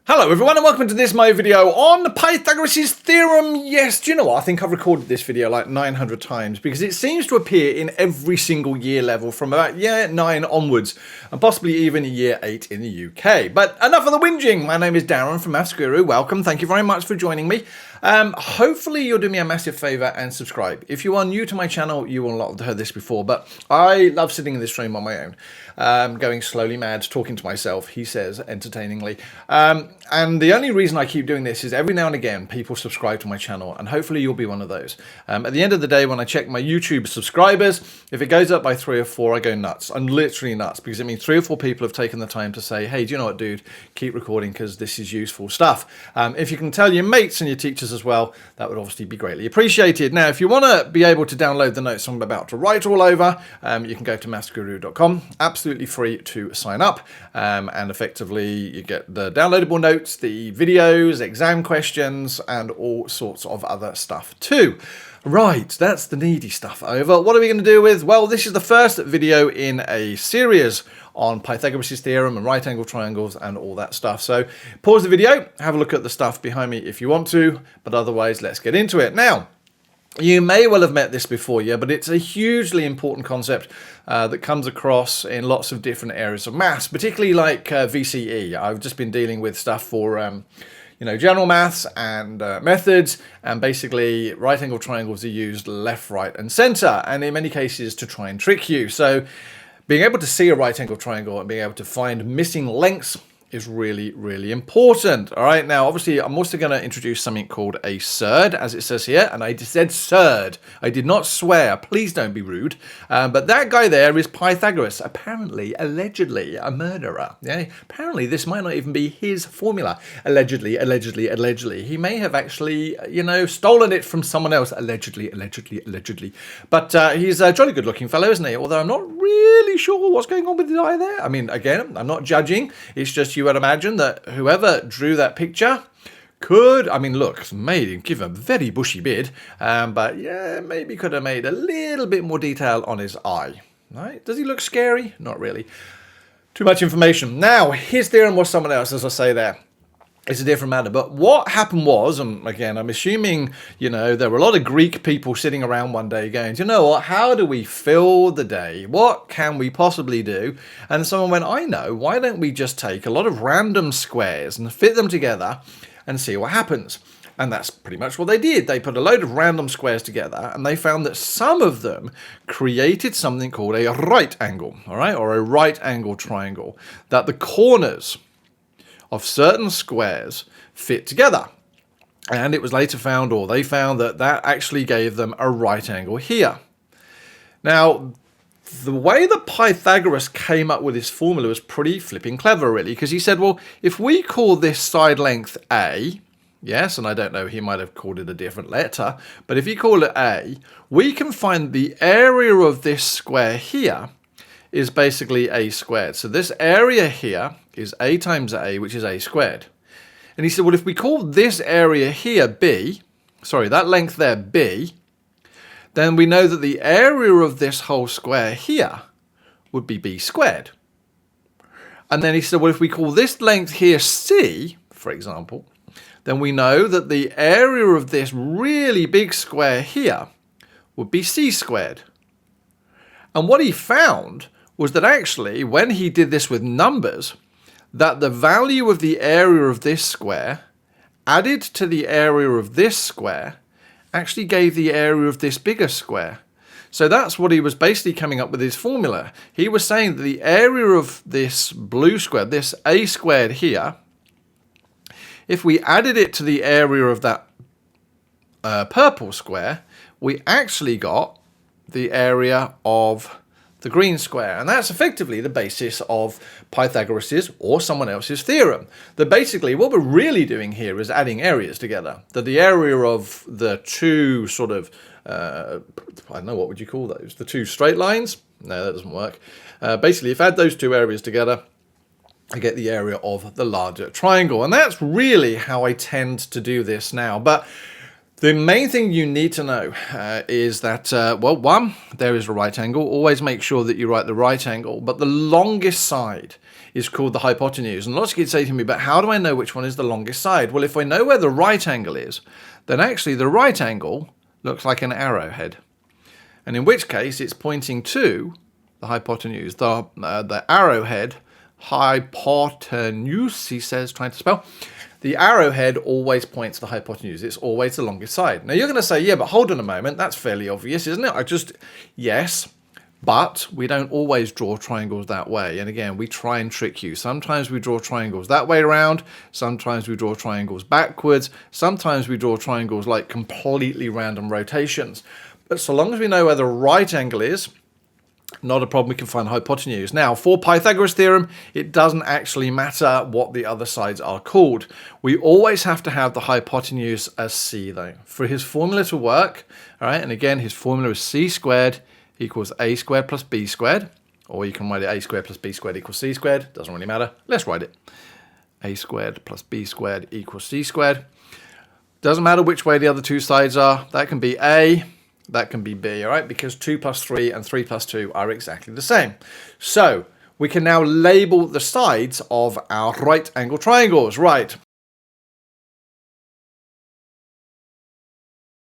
Hello everyone and welcome to this my video on Pythagoras Theorem. Yes, do you know what? I think I've recorded this video like 900 times because it seems to appear in every single year level from about year 9 onwards and possibly even year 8 in the UK. But enough of the whinging. My name is Darren from Maffs Guru. Welcome. Thank you very much for joining me. Hopefully you'll do me a massive favour and subscribe. If you are new to my channel, you will not have heard this before, but I love sitting in this room on my own, going slowly mad, talking to myself, he says, entertainingly. And the only reason I keep doing this is every now and again people subscribe to my channel, and hopefully you'll be one of those. At the end of the day, when I check my YouTube subscribers, if it goes up by 3 or 4, I go nuts. I'm literally nuts because it means 3 or 4 people have taken the time to say, hey, do you know what, dude, keep recording because this is useful stuff. If you can tell your mates and your teachers as well, that would obviously be greatly appreciated. Now, if you want to be able to download the notes I'm about to write all over, you can go to maffsguru.com, absolutely free to sign up, and effectively you get the downloadable notes, the videos, exam questions, and all sorts of other stuff too. Right, that's the needy stuff over. What are we going to do with? Well, this is the first video in a series on Pythagoras Theorem and right angle triangles and all that stuff. So pause the video, have a look at the stuff behind me if you want to, but otherwise let's get into it. Now, you may well have met this before, yeah, but it's a hugely important concept that comes across in lots of different areas of maths, particularly like VCE. I've just been dealing with stuff for general maths and methods, and basically right angle triangles are used left, right, and center, and in many cases to try and trick you. So being able to see a right angle triangle and being able to find missing lengths is really, really important. All right, now obviously I'm also going to introduce something called a surd, as it says here, and I said surd. I did not swear, please don't be rude. But that guy there is Pythagoras, apparently, allegedly, a murderer. Yeah, apparently this might not even be his formula. Allegedly, allegedly, allegedly. He may have actually, stolen it from someone else. Allegedly, allegedly, allegedly. But he's a jolly good looking fellow, isn't he? Although I'm not really sure what's going on with his eye there. I mean, again, I'm not judging. It's just you would imagine that whoever drew that picture could, give him a very bushy beard, but yeah, maybe could have made a little bit more detail on his eye. Right? Does he look scary? Not really. Too much information. Now, his theorem was someone else, as I say there. It's a different matter. But what happened was, and again, I'm assuming, there were a lot of Greek people sitting around one day going, you know what, how do we fill the day? What can we possibly do? And someone went, I know, why don't we just take a lot of random squares and fit them together and see what happens? And that's pretty much what they did. They put a load of random squares together and they found that some of them created something called a right angle, all right, or a right angle triangle, that the corners of certain squares fit together. And it was later found, or they found, that that actually gave them a right angle here. Now, the way that Pythagoras came up with his formula was pretty flipping clever, really, because he said, well, if we call this side length A, yes, and I don't know, he might have called it a different letter, but if you call it A, we can find the area of this square here is basically A squared. So this area here is A times A, which is A squared. And he said, well, if we call this area here B, that length there B, then we know that the area of this whole square here would be B squared. And then he said, well, if we call this length here C, for example, then we know that the area of this really big square here would be C squared. And what he found was that actually, when he did this with numbers, that the value of the area of this square added to the area of this square actually gave the area of this bigger square. So that's what he was basically coming up with his formula. He was saying that the area of this blue square, this A squared here, if we added it to the area of that purple square, we actually got the area of the green square. And that's effectively the basis of Pythagoras's or someone else's theorem. That basically what we're really doing here is adding areas together. That the area of the two sort of, I don't know, what would you call those? The two straight lines? No, that doesn't work. Basically, if I add those two areas together, I get the area of the larger triangle. And that's really how I tend to do this now. But the main thing you need to know is that, one, there is a right angle. Always make sure that you write the right angle, but the longest side is called the hypotenuse. And lots of kids say to me, but how do I know which one is the longest side? Well, if I know where the right angle is, then actually the right angle looks like an arrowhead. And in which case it's pointing to the hypotenuse. The arrowhead, hypotenuse, he says, trying to spell. The arrowhead always points to the hypotenuse. It's always the longest side. Now you're going to say, yeah, but hold on a moment. That's fairly obvious, isn't it? Yes, but we don't always draw triangles that way. And again, we try and trick you. Sometimes we draw triangles that way around. Sometimes we draw triangles backwards. Sometimes we draw triangles like completely random rotations. But so long as we know where the right angle is, not a problem, we can find hypotenuse. Now, for Pythagoras theorem, it doesn't actually matter what the other sides are called. We always have to have the hypotenuse as c, though. For his formula to work, all right, and again, his formula is c squared equals a squared plus b squared, or you can write it a squared plus b squared equals c squared. Doesn't really matter. Let's write it. A squared plus b squared equals c squared. Doesn't matter which way the other two sides are. That can be a, that can be b, all right? Because 2 plus 3 and 3 plus 2 are exactly the same. So we can now label the sides of our right angle triangles. Right,